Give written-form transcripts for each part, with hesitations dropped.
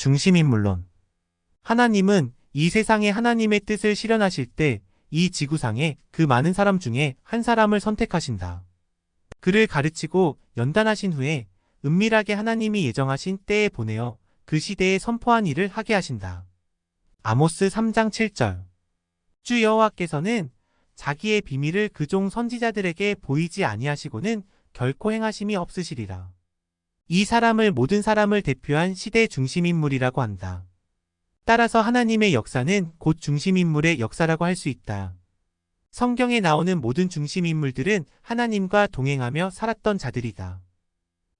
중심인물론. 하나님은 이 세상에 하나님의 뜻을 실현하실 때 이 지구상에 그 많은 사람 중에 한 사람을 선택하신다. 그를 가르치고 연단하신 후에 은밀하게 하나님이 예정하신 때에 보내어 그 시대에 선포한 일을 하게 하신다. 아모스 3장 7절. 주 여호와께서는 자기의 비밀을 그종 선지자들에게 보이지 아니하시고는 결코 행하심이 없으시리라. 이 사람을 모든 사람을 대표한 시대 중심인물이라고 한다. 따라서 하나님의 역사는 곧 중심인물의 역사라고 할 수 있다. 성경에 나오는 모든 중심인물들은 하나님과 동행하며 살았던 자들이다.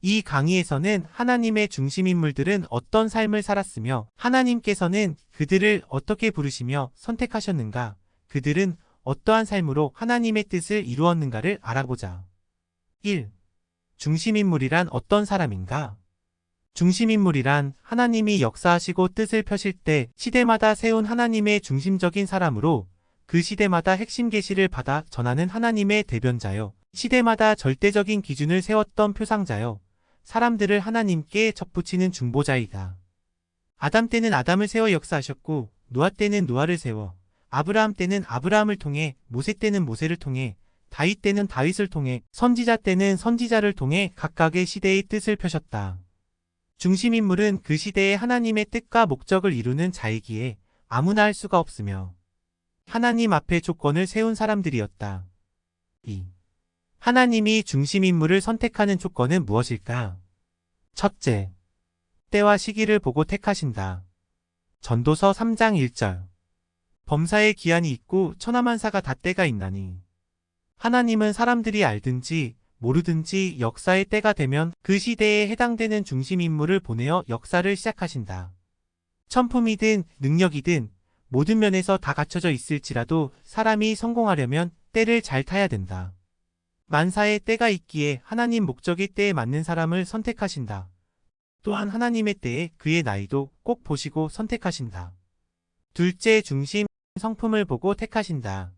이 강의에서는 하나님의 중심인물들은 어떤 삶을 살았으며 하나님께서는 그들을 어떻게 부르시며 선택하셨는가, 그들은 어떠한 삶으로 하나님의 뜻을 이루었는가를 알아보자. 1. 중심인물이란 어떤 사람인가? 중심인물이란 하나님이 역사하시고 뜻을 펴실 때 시대마다 세운 하나님의 중심적인 사람으로 그 시대마다 핵심 계시를 받아 전하는 하나님의 대변자요. 시대마다 절대적인 기준을 세웠던 표상자요. 사람들을 하나님께 접붙이는 중보자이다. 아담 때는 아담을 세워 역사하셨고 노아 때는 노아를 세워 아브라함 때는 아브라함을 통해 모세 때는 모세를 통해 다윗 때는 다윗을 통해 선지자 때는 선지자를 통해 각각의 시대의 뜻을 펴셨다. 중심인물은 그 시대의 하나님의 뜻과 목적을 이루는 자이기에 아무나 할 수가 없으며 하나님 앞에 조건을 세운 사람들이었다. 2. 하나님이 중심인물을 선택하는 조건은 무엇일까? 첫째, 때와 시기를 보고 택하신다. 전도서 3장 1절. 범사에 기한이 있고 천하만사가 다 때가 있나니. 하나님은 사람들이 알든지 모르든지 역사의 때가 되면 그 시대에 해당되는 중심인물을 보내어 역사를 시작하신다. 천품이든 능력이든 모든 면에서 다 갖춰져 있을지라도 사람이 성공하려면 때를 잘 타야 된다. 만사의 때가 있기에 하나님 목적의 때에 맞는 사람을 선택하신다. 또한 하나님의 때에 그의 나이도 꼭 보시고 선택하신다. 둘째, 중심 성품을 보고 택하신다.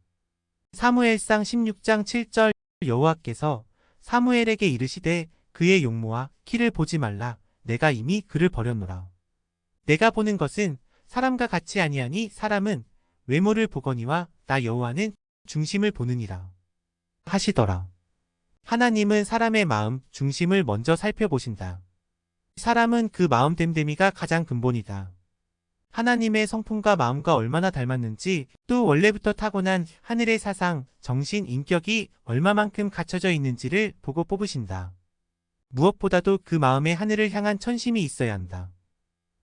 사무엘상 16장 7절. 여호와께서 사무엘에게 이르시되 그의 용모와 키를 보지 말라. 내가 이미 그를 버렸노라. 내가 보는 것은 사람과 같이 아니하니 사람은 외모를 보거니와 나 여호와는 중심을 보느니라 하시더라. 하나님은 사람의 마음, 중심을 먼저 살펴보신다. 사람은 그 마음 됨됨이가 가장 근본이다. 하나님의 성품과 마음과 얼마나 닮았는지, 또 원래부터 타고난 하늘의 사상, 정신, 인격이 얼마만큼 갖춰져 있는지를 보고 뽑으신다. 무엇보다도 그 마음에 하늘을 향한 천심이 있어야 한다.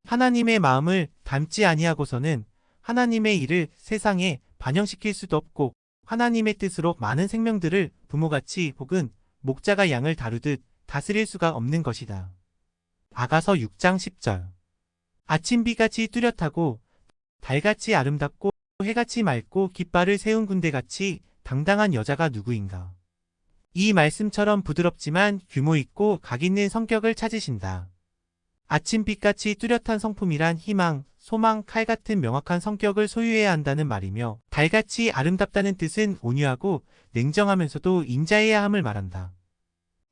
하나님의 마음을 닮지 아니하고서는 하나님의 일을 세상에 반영시킬 수도 없고 하나님의 뜻으로 많은 생명들을 부모같이 혹은 목자가 양을 다루듯 다스릴 수가 없는 것이다. 아가서 6장 10절. 아침비같이 뚜렷하고 달같이 아름답고 해같이 맑고 깃발을 세운 군대같이 당당한 여자가 누구인가. 이 말씀처럼 부드럽지만 규모 있고 각 있는 성격을 찾으신다. 아침빛같이 뚜렷한 성품이란 희망, 소망, 칼 같은 명확한 성격을 소유해야 한다는 말이며 달같이 아름답다는 뜻은 온유하고 냉정하면서도 인자해야 함을 말한다.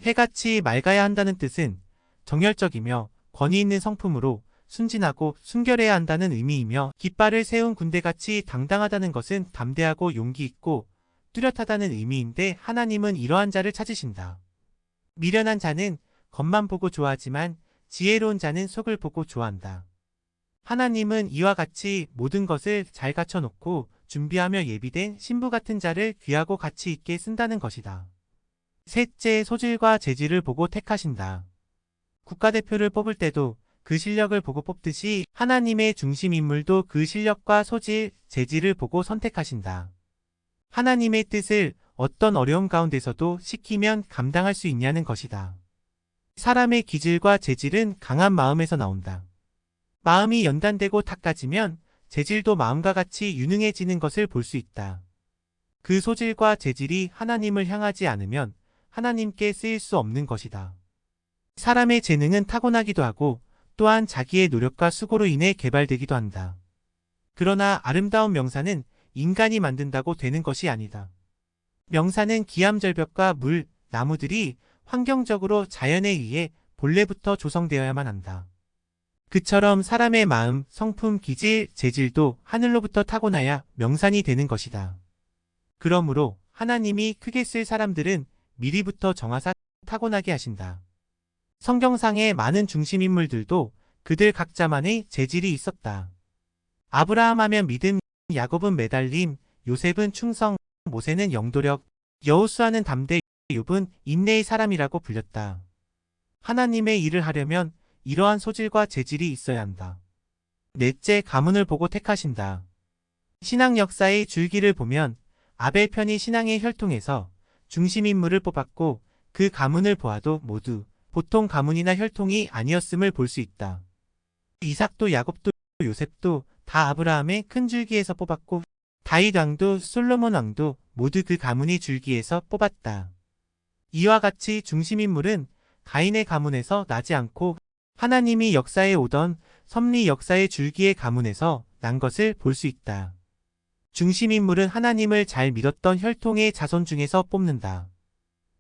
해같이 맑아야 한다는 뜻은 정열적이며 권위 있는 성품으로 순진하고 순결해야 한다는 의미이며 깃발을 세운 군대같이 당당하다는 것은 담대하고 용기 있고 뚜렷하다는 의미인데 하나님은 이러한 자를 찾으신다. 미련한 자는 겉만 보고 좋아하지만 지혜로운 자는 속을 보고 좋아한다. 하나님은 이와 같이 모든 것을 잘 갖춰놓고 준비하며 예비된 신부 같은 자를 귀하고 가치 있게 쓴다는 것이다. 셋째, 소질과 재질을 보고 택하신다. 국가대표를 뽑을 때도 그 실력을 보고 뽑듯이 하나님의 중심인물도 그 실력과 소질, 재질을 보고 선택하신다. 하나님의 뜻을 어떤 어려움 가운데서도 시키면 감당할 수 있냐는 것이다. 사람의 기질과 재질은 강한 마음에서 나온다. 마음이 연단되고 닦아지면 재질도 마음과 같이 유능해지는 것을 볼 수 있다. 그 소질과 재질이 하나님을 향하지 않으면 하나님께 쓰일 수 없는 것이다. 사람의 재능은 타고나기도 하고 또한 자기의 노력과 수고로 인해 개발되기도 한다. 그러나 아름다운 명사는 인간이 만든다고 되는 것이 아니다. 명사는 기암절벽과 물, 나무들이 환경적으로 자연에 의해 본래부터 조성되어야만 한다. 그처럼 사람의 마음, 성품, 기질, 재질도 하늘로부터 타고나야 명산이 되는 것이다. 그러므로 하나님이 크게 쓸 사람들은 미리부터 정하사 타고나게 하신다. 성경상의 많은 중심인물들도 그들 각자만의 재질이 있었다. 아브라함 하면 믿음, 야곱은 매달림, 요셉은 충성, 모세는 영도력, 여호수아는 담대, 욥은 인내의 사람이라고 불렸다. 하나님의 일을 하려면 이러한 소질과 재질이 있어야 한다. 넷째, 가문을 보고 택하신다. 신앙 역사의 줄기를 보면 아벨 편이 신앙의 혈통에서 중심인물을 뽑았고 그 가문을 보아도 모두 보통 가문이나 혈통이 아니었음을 볼 수 있다. 이삭도 야곱도 요셉도 다 아브라함의 큰 줄기에서 뽑았고 다윗 왕도 솔로몬 왕도 모두 그 가문의 줄기에서 뽑았다. 이와 같이 중심인물은 가인의 가문에서 나지 않고 하나님이 역사에 오던 섭리 역사의 줄기의 가문에서 난 것을 볼 수 있다. 중심인물은 하나님을 잘 믿었던 혈통의 자손 중에서 뽑는다.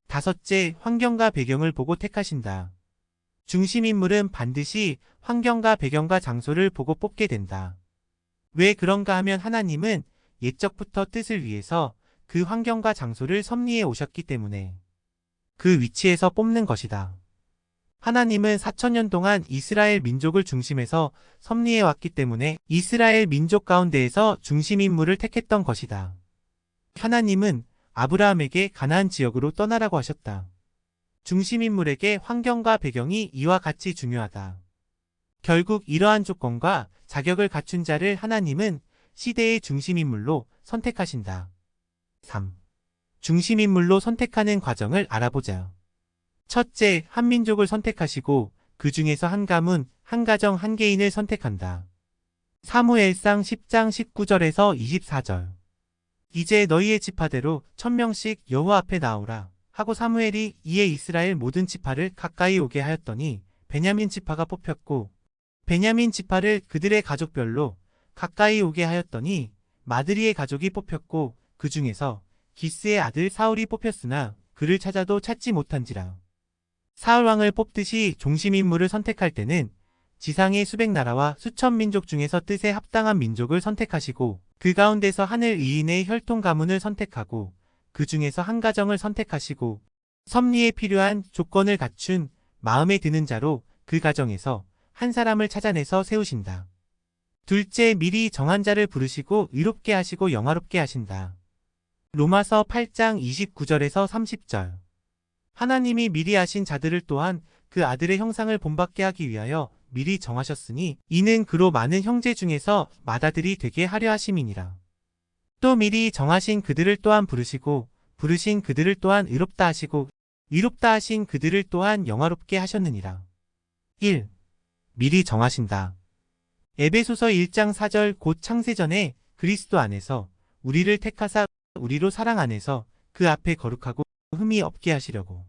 다섯째, 환경과 배경을 보고 택하신다. 중심인물은 반드시 환경과 배경과 장소를 보고 뽑게 된다. 왜 그런가 하면 하나님은 옛적부터 뜻을 위해서 그 환경과 장소를 섭리해 오셨기 때문에 그 위치에서 뽑는 것이다. 하나님은 4,000년 동안 이스라엘 민족을 중심에서 섭리해 왔기 때문에 이스라엘 민족 가운데에서 중심인물을 택했던 것이다. 하나님은 아브라함에게 가나안 지역으로 떠나라고 하셨다. 중심인물에게 환경과 배경이 이와 같이 중요하다. 결국 이러한 조건과 자격을 갖춘 자를 하나님은 시대의 중심인물로 선택하신다. 3. 중심인물로 선택하는 과정을 알아보자. 첫째, 한 민족을 선택하시고 그 중에서 한 가문, 한 가정, 한 개인을 선택한다. 사무엘상 10장 19절에서 24절. 이제 너희의 지파대로 1,000명씩 여호와 앞에 나오라 하고 사무엘이 이에 이스라엘 모든 지파를 가까이 오게 하였더니 베냐민 지파가 뽑혔고 베냐민 지파를 그들의 가족별로 가까이 오게 하였더니 마드리의 가족이 뽑혔고 그 중에서 기스의 아들 사울이 뽑혔으나 그를 찾아도 찾지 못한지라. 사울 왕을 뽑듯이 중심인물을 선택할 때는 지상의 수백 나라와 수천 민족 중에서 뜻에 합당한 민족을 선택하시고 그 가운데서 하늘 이인의 혈통 가문을 선택하고 그 중에서 한 가정을 선택하시고 섭리에 필요한 조건을 갖춘 마음에 드는 자로 그 가정에서 한 사람을 찾아내서 세우신다. 둘째, 미리 정한 자를 부르시고 의롭게 하시고 영화롭게 하신다. 로마서 8장 29절에서 30절. 하나님이 미리 하신 자들을 또한 그 아들의 형상을 본받게 하기 위하여 미리 정하셨으니 이는 그로 많은 형제 중에서 맏아들이 되게 하려 하심이니라. 또 미리 정하신 그들을 또한 부르시고 부르신 그들을 또한 의롭다 하시고 의롭다 하신 그들을 또한 영화롭게 하셨느니라. 1. 미리 정하신다. 에베소서 1장 4절 곧 창세전에 그리스도 안에서 우리를 택하사 우리로 사랑 안에서 그 앞에 거룩하고 흠이 없게 하시려고.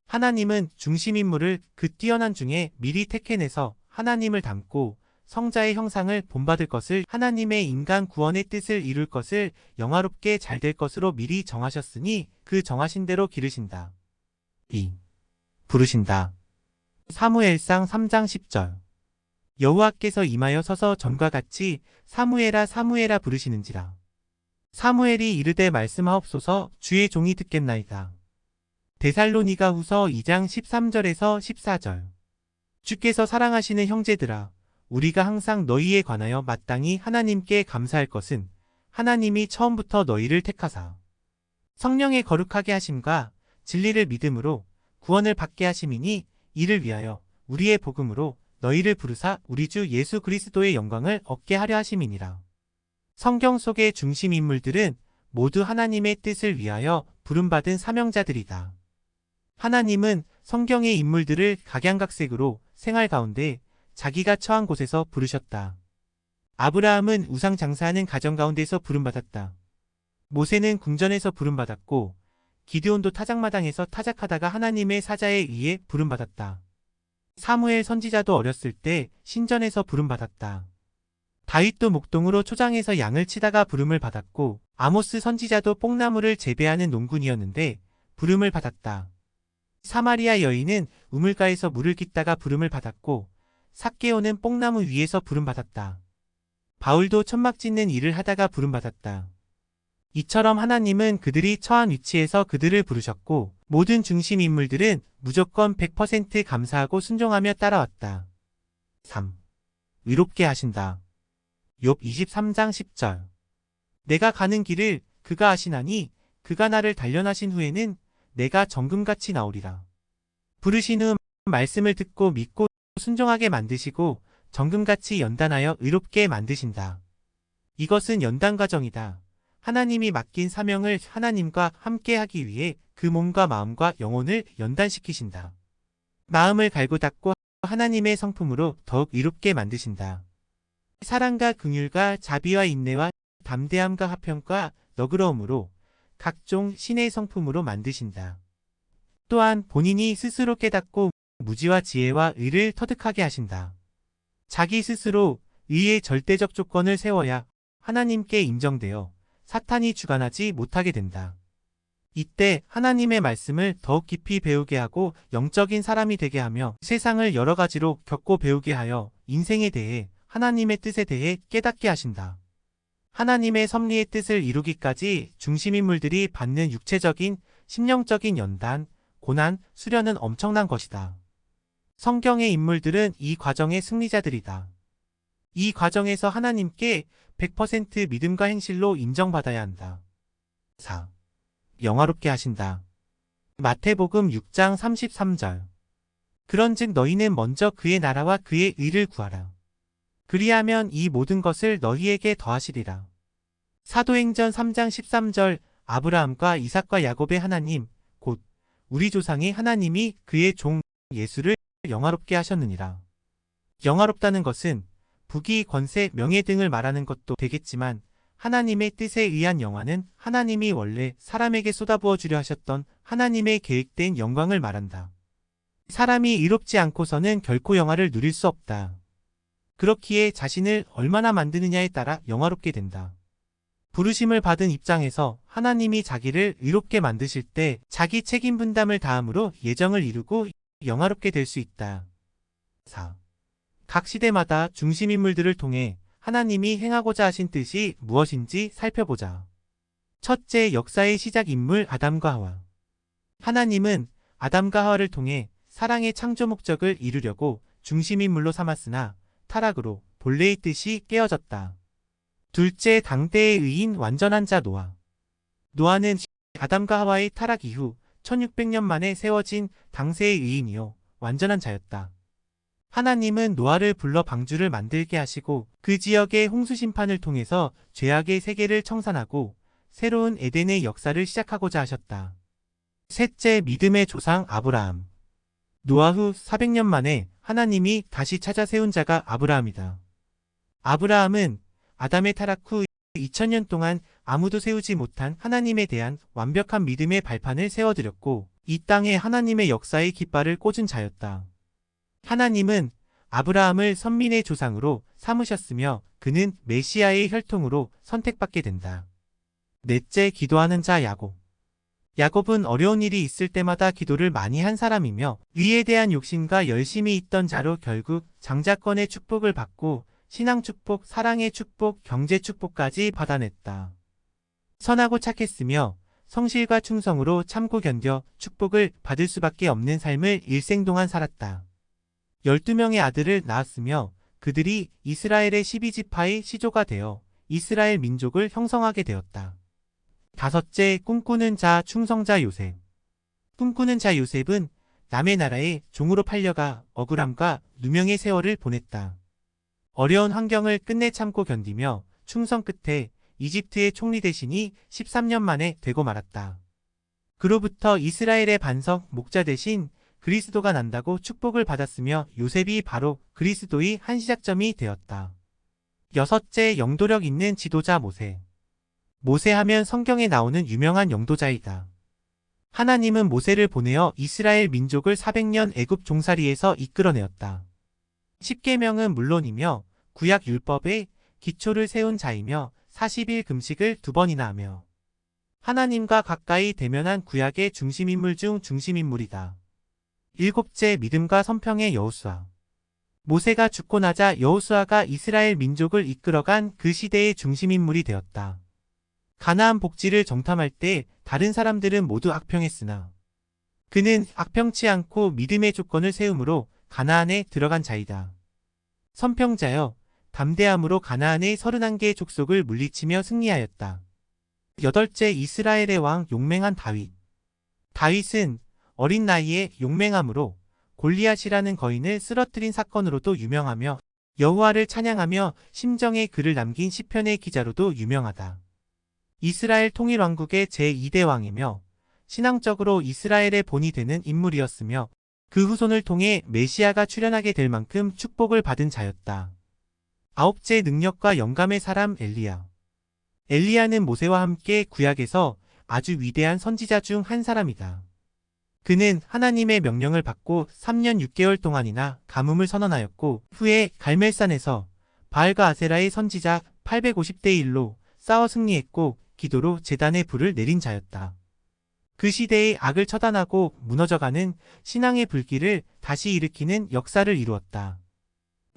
하나님은 중심인물을 그 뛰어난 중에 미리 택해내서 하나님을 닮고 성자의 형상을 본받을 것을 하나님의 인간 구원의 뜻을 이룰 것을 영화롭게 잘 될 것으로 미리 정하셨으니 그 정하신 대로 기르신다. 2. 부르신다. 사무엘상 3장 10절. 여호와께서 임하여 서서 전과 같이 사무엘아 사무엘아 부르시는지라. 사무엘이 이르되 말씀하옵소서 주의 종이 듣겠나이다. 데살로니가 후서 2장 13절에서 14절. 주께서 사랑하시는 형제들아 우리가 항상 너희에 관하여 마땅히 하나님께 감사할 것은 하나님이 처음부터 너희를 택하사 성령의 거룩하게 하심과 진리를 믿음으로 구원을 받게 하심이니 이를 위하여 우리의 복음으로 너희를 부르사 우리 주 예수 그리스도의 영광을 얻게 하려 하심이니라. 성경 속의 중심 인물들은 모두 하나님의 뜻을 위하여 부름받은 사명자들이다. 하나님은 성경의 인물들을 각양각색으로 생활 가운데 자기가 처한 곳에서 부르셨다. 아브라함은 우상 장사하는 가정 가운데서 부름받았다. 모세는 궁전에서 부름받았고 기드온도 타작마당에서 타작하다가 하나님의 사자에 의해 부름받았다. 사무엘 선지자도 어렸을 때 신전에서 부름받았다. 다윗도 목동으로 초장에서 양을 치다가 부름을 받았고 아모스 선지자도 뽕나무를 재배하는 농군이었는데 부름을 받았다. 사마리아 여인은 우물가에서 물을 깃다가 부름을 받았고 삭개오는 뽕나무 위에서 부름받았다. 바울도 천막 짓는 일을 하다가 부름받았다. 이처럼 하나님은 그들이 처한 위치에서 그들을 부르셨고 모든 중심 인물들은 무조건 100% 감사하고 순종하며 따라왔다. 3. 의롭게 하신다. 욥 23장 10절. 내가 가는 길을 그가 아시나니 그가 나를 단련하신 후에는 내가 정금같이 나오리라. 부르신 후 말씀을 듣고 믿고 순종하게 만드시고 정금같이 연단하여 의롭게 만드신다. 이것은 연단 과정이다. 하나님이 맡긴 사명을 하나님과 함께 하기 위해 그 몸과 마음과 영혼을 연단시키신다. 마음을 갈고 닦고 하나님의 성품으로 더욱 의롭게 만드신다. 사랑과 긍휼과 자비와 인내와 담대함과 화평과 너그러움으로 각종 신의 성품으로 만드신다. 또한 본인이 스스로 깨닫고 무지와 지혜와 의를 터득하게 하신다. 자기 스스로 의의 절대적 조건을 세워야 하나님께 인정되어 사탄이 주관하지 못하게 된다. 이때 하나님의 말씀을 더욱 깊이 배우게 하고 영적인 사람이 되게 하며 세상을 여러 가지로 겪고 배우게 하여 인생에 대해 하나님의 뜻에 대해 깨닫게 하신다. 하나님의 섭리의 뜻을 이루기까지 중심인물들이 받는 육체적인, 심령적인 연단, 고난, 수련은 엄청난 것이다. 성경의 인물들은 이 과정의 승리자들이다. 이 과정에서 하나님께 100% 믿음과 행실로 인정받아야 한다. 4. 영화롭게 하신다. 마태복음 6장 33절. 그런즉 너희는 먼저 그의 나라와 그의 의를 구하라. 그리하면 이 모든 것을 너희에게 더하시리라. 사도행전 3장 13절. 아브라함과 이삭과 야곱의 하나님 곧 우리 조상의 하나님이 그의 종 예수를 영화롭게 하셨느니라. 영화롭다는 것은 부귀, 권세, 명예 등을 말하는 것도 되겠지만 하나님의 뜻에 의한 영화는 하나님이 원래 사람에게 쏟아부어 주려 하셨던 하나님의 계획된 영광을 말한다. 사람이 의롭지 않고서는 결코 영화를 누릴 수 없다. 그렇기에 자신을 얼마나 만드느냐에 따라 영화롭게 된다. 부르심을 받은 입장에서 하나님이 자기를 의롭게 만드실 때 자기 책임 분담을 다함으로 예정을 이루고 영화롭게 될 수 있다. 4. 각 시대마다 중심인물들을 통해 하나님이 행하고자 하신 뜻이 무엇인지 살펴보자. 첫째, 역사의 시작 인물 아담과 하와. 하나님은 아담과 하와를 통해 사랑의 창조 목적을 이루려고 중심인물로 삼았으나 타락으로 본래의 뜻이 깨어졌다. 둘째, 당대의 의인 완전한 자 노아. 노아는 아담과 하와의 타락 이후 1600년 만에 세워진 당세의 의인이요 완전한 자였다. 하나님은 노아를 불러 방주를 만들게 하시고 그 지역의 홍수 심판을 통해서 죄악의 세계를 청산하고 새로운 에덴의 역사를 시작하고자 하셨다. 셋째, 믿음의 조상 아브라함. 노아 후 400년 만에 하나님이 다시 찾아 세운 자가 아브라함이다. 아브라함은 아담의 타락 후 2000년 동안 아무도 세우지 못한 하나님에 대한 완벽한 믿음의 발판을 세워드렸고 이 땅에 하나님의 역사의 깃발을 꽂은 자였다. 하나님은 아브라함을 선민의 조상으로 삼으셨으며 그는 메시아의 혈통으로 선택받게 된다. 넷째, 기도하는 자 야곱. 야곱은 어려운 일이 있을 때마다 기도를 많이 한 사람이며 의에 대한 욕심과 열심이 있던 자로 결국 장자권의 축복을 받고 신앙 축복, 사랑의 축복, 경제 축복까지 받아냈다. 선하고 착했으며 성실과 충성으로 참고 견뎌 축복을 받을 수밖에 없는 삶을 일생 동안 살았다. 12명의 아들을 낳았으며 그들이 이스라엘의 12지파의 시조가 되어 이스라엘 민족을 형성하게 되었다. 다섯째, 꿈꾸는 자 충성자 요셉. 꿈꾸는 자 요셉은 남의 나라에 종으로 팔려가 억울함과 누명의 세월을 보냈다. 어려운 환경을 끝내 참고 견디며 충성 끝에 이집트의 총리 대신이 13년 만에 되고 말았다. 그로부터 이스라엘의 반석 목자 대신 그리스도가 난다고 축복을 받았으며 요셉이 바로 그리스도의 한 시작점이 되었다. 여섯째, 영도력 있는 지도자 모세. 모세하면 성경에 나오는 유명한 영도자이다. 하나님은 모세를 보내어 이스라엘 민족을 400년 애굽 종살이에서 이끌어내었다. 십계명은 물론이며 구약 율법의 기초를 세운 자이며 40일 금식을 2번이나 하며 하나님과 가까이 대면한 구약의 중심인물 중 중심인물이다. 일곱째, 믿음과 선평의 여호수아. 모세가 죽고 나자 여호수아가 이스라엘 민족을 이끌어간 그 시대의 중심인물이 되었다. 가나안 복지를 정탐할 때 다른 사람들은 모두 악평했으나 그는 악평치 않고 믿음의 조건을 세움으로 가나안에 들어간 자이다. 선평자여 담대함으로 가나안의 31개의 족속을 물리치며 승리하였다. 여덟째, 이스라엘의 왕 용맹한 다윗. 다윗은 어린 나이에 용맹함으로 골리앗이라는 거인을 쓰러뜨린 사건으로도 유명하며 여호와를 찬양하며 심정의 글을 남긴 시편의 기자로도 유명하다. 이스라엘 통일왕국의 제2대 왕이며 신앙적으로 이스라엘의 본이 되는 인물이었으며 그 후손을 통해 메시아가 출현하게 될 만큼 축복을 받은 자였다. 아홉째, 능력과 영감의 사람 엘리야. 엘리야는 모세와 함께 구약에서 아주 위대한 선지자 중 한 사람이다. 그는 하나님의 명령을 받고 3년 6개월 동안이나 가뭄을 선언하였고 후에 갈멜산에서 바알과 아세라의 선지자 850대 1로 싸워 승리했고 기도로 제단에 불을 내린 자였다. 그 시대의 악을 처단하고 무너져가는 신앙의 불길을 다시 일으키는 역사를 이루었다.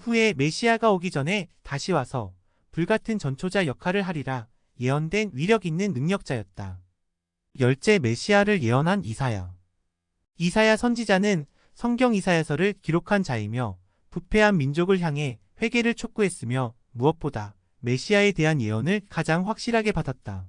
후에 메시아가 오기 전에 다시 와서 불같은 전초자 역할을 하리라 예언된 위력 있는 능력자였다. 열째, 메시아를 예언한 이사야. 이사야 선지자는 성경 이사야서를 기록한 자이며 부패한 민족을 향해 회개를 촉구했으며 무엇보다 메시아에 대한 예언을 가장 확실하게 받았다.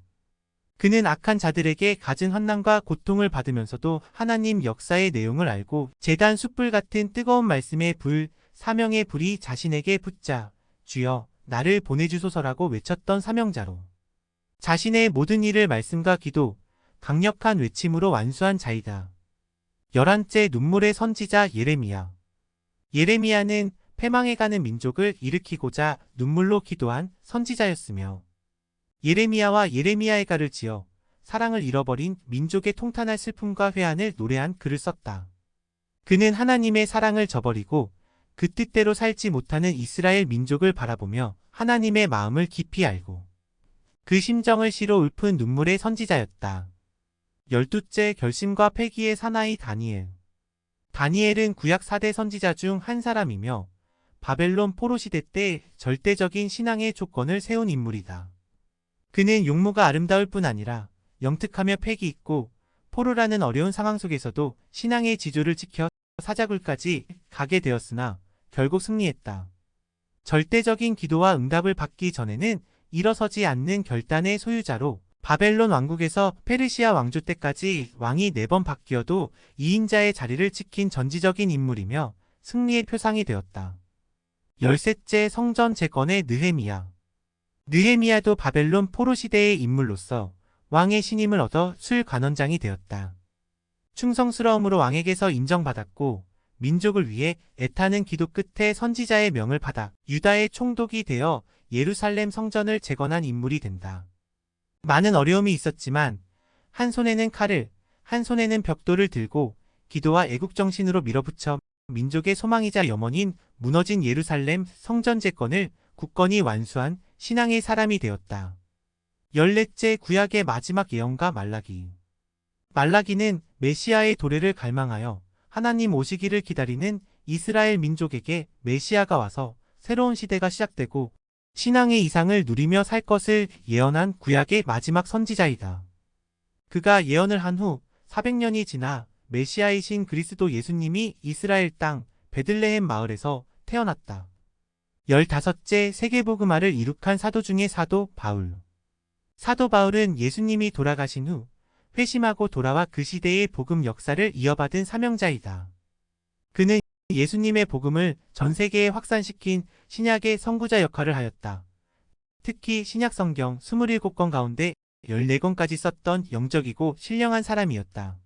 그는 악한 자들에게 갖은 환난과 고통을 받으면서도 하나님 역사의 내용을 알고 제단 숯불 같은 뜨거운 말씀의 불, 사명의 불이 자신에게 붙자 주여 나를 보내주소서라고 외쳤던 사명자로 자신의 모든 일을 말씀과 기도, 강력한 외침으로 완수한 자이다. 11째, 눈물의 선지자 예레미야. 예레미야는 패망해가는 민족을 일으키고자 눈물로 기도한 선지자였으며 예레미야와 예레미야의 가를 지어 사랑을 잃어버린 민족의 통탄할 슬픔과 회한을 노래한 글을 썼다. 그는 하나님의 사랑을 저버리고 그 뜻대로 살지 못하는 이스라엘 민족을 바라보며 하나님의 마음을 깊이 알고 그 심정을 시로 읊은 눈물의 선지자였다. 12째, 결심과 패기의 사나이 다니엘. 다니엘은 구약 4대 선지자 중 한 사람이며 바벨론 포로 시대 때 절대적인 신앙의 조건을 세운 인물이다. 그는 용모가 아름다울 뿐 아니라 영특하며 패기 있고 포로라는 어려운 상황 속에서도 신앙의 지조를 지켜 사자굴까지 가게 되었으나 결국 승리했다. 절대적인 기도와 응답을 받기 전에는 일어서지 않는 결단의 소유자로 바벨론 왕국에서 페르시아 왕조 때까지 왕이 4번 바뀌어도 2인자의 자리를 지킨 전지적인 인물이며 승리의 표상이 되었다. 13째, 성전 재건의 느헤미야. 느헤미야도 바벨론 포로 시대의 인물로서 왕의 신임을 얻어 술관원장이 되었다. 충성스러움으로 왕에게서 인정받았고 민족을 위해 애타는 기도 끝에 선지자의 명을 받아 유다의 총독이 되어 예루살렘 성전을 재건한 인물이 된다. 많은 어려움이 있었지만 한 손에는 칼을, 한 손에는 벽돌을 들고 기도와 애국정신으로 밀어붙여 민족의 소망이자 염원인 무너진 예루살렘 성전 재건을 굳건히 완수한 신앙의 사람이 되었다. 14째, 구약의 마지막 예언가 말라기. 말라기는 메시아의 도래를 갈망하여 하나님 오시기를 기다리는 이스라엘 민족에게 메시아가 와서 새로운 시대가 시작되고 신앙의 이상을 누리며 살 것을 예언한 구약의 마지막 선지자이다. 그가 예언을 한 후 400년이 지나 메시아이신 그리스도 예수님이 이스라엘 땅 베들레헴 마을에서 태어났다. 15째, 세계복음화를 이룩한 사도 중의 사도 바울. 사도 바울은 예수님이 돌아가신 후 회심하고 돌아와 그 시대의 복음 역사를 이어받은 사명자이다. 그는 예수님의 복음을 전 세계에 확산시킨 신약의 선구자 역할을 하였다. 특히 신약 성경 27권 가운데 14권까지 썼던 영적이고 신령한 사람이었다.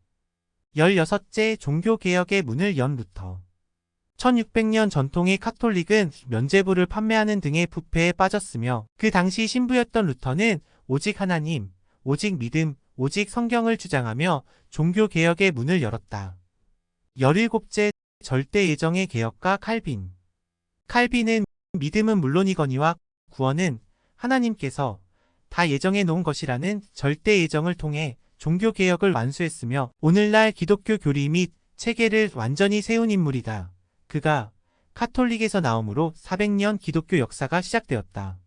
16째, 종교개혁의 문을 연 루터. 1600년 전통의 카톨릭은 면죄부를 판매하는 등의 부패에 빠졌으며 그 당시 신부였던 루터는 오직 하나님, 오직 믿음, 오직 성경을 주장하며 종교개혁의 문을 열었다. 17째, 절대 예정의 개혁가 칼빈. 칼빈은 믿음은 물론이거니와 구원은 하나님께서 다 예정해 놓은 것이라는 절대 예정을 통해 종교개혁을 완수했으며 오늘날 기독교 교리 및 체계를 완전히 세운 인물이다. 그가 카톨릭에서 나오므로 400년 기독교 역사가 시작되었다.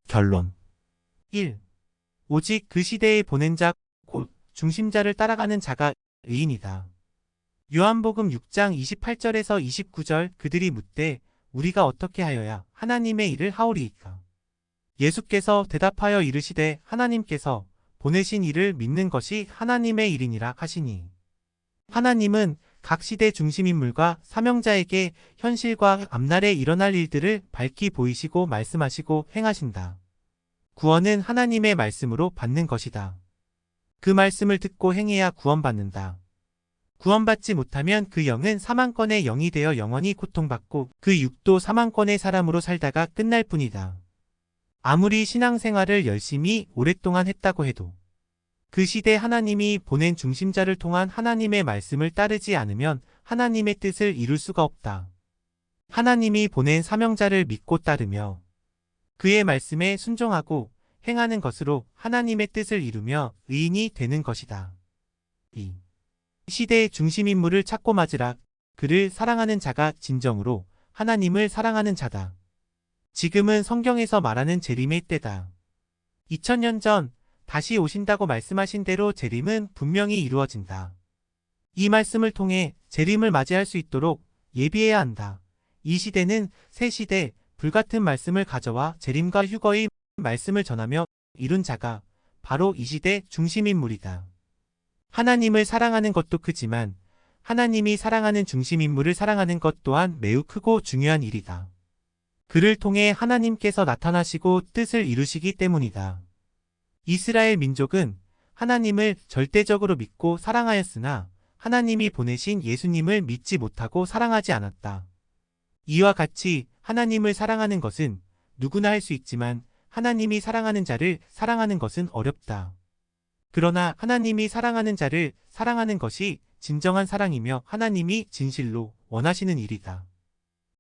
결론 1. 오직 그 시대에 보낸 자, 곧 중심자를 따라가는 자가 의인이다. 요한복음 6장 28절에서 29절 그들이 묻되 우리가 어떻게 하여야 하나님의 일을 하오리이까? 예수께서 대답하여 이르시되 하나님께서 보내신 이를 믿는 것이 하나님의 일이니라 하시니. 하나님은 각 시대 중심인물과 사명자에게 현실과 앞날에 일어날 일들을 밝히 보이시고 말씀하시고 행하신다. 구원은 하나님의 말씀으로 받는 것이다. 그 말씀을 듣고 행해야 구원받는다. 구원받지 못하면 그 영은 사망권의 영이 되어 영원히 고통받고 그 육도 사망권의 사람으로 살다가 끝날 뿐이다. 아무리 신앙생활을 열심히 오랫동안 했다고 해도 그 시대 하나님이 보낸 중심자를 통한 하나님의 말씀을 따르지 않으면 하나님의 뜻을 이룰 수가 없다. 하나님이 보낸 사명자를 믿고 따르며 그의 말씀에 순종하고 행하는 것으로 하나님의 뜻을 이루며 의인이 되는 것이다. 2. 시대의 중심인물을 찾고 맞으라. 그를 사랑하는 자가 진정으로 하나님을 사랑하는 자다. 지금은 성경에서 말하는 재림의 때다. 2000년 전 다시 오신다고 말씀하신 대로 재림은 분명히 이루어진다. 이 말씀을 통해 재림을 맞이할 수 있도록 예비해야 한다. 이 시대는 새 시대, 불같은 말씀을 가져와 재림과 휴거의 말씀을 전하며 이룬 자가 바로 이 시대 중심인물이다. 하나님을 사랑하는 것도 크지만 하나님이 사랑하는 중심인물을 사랑하는 것 또한 매우 크고 중요한 일이다. 그를 통해 하나님께서 나타나시고 뜻을 이루시기 때문이다. 이스라엘 민족은 하나님을 절대적으로 믿고 사랑하였으나 하나님이 보내신 예수님을 믿지 못하고 사랑하지 않았다. 이와 같이 하나님을 사랑하는 것은 누구나 할 수 있지만 하나님이 사랑하는 자를 사랑하는 것은 어렵다. 그러나 하나님이 사랑하는 자를 사랑하는 것이 진정한 사랑이며 하나님이 진실로 원하시는 일이다.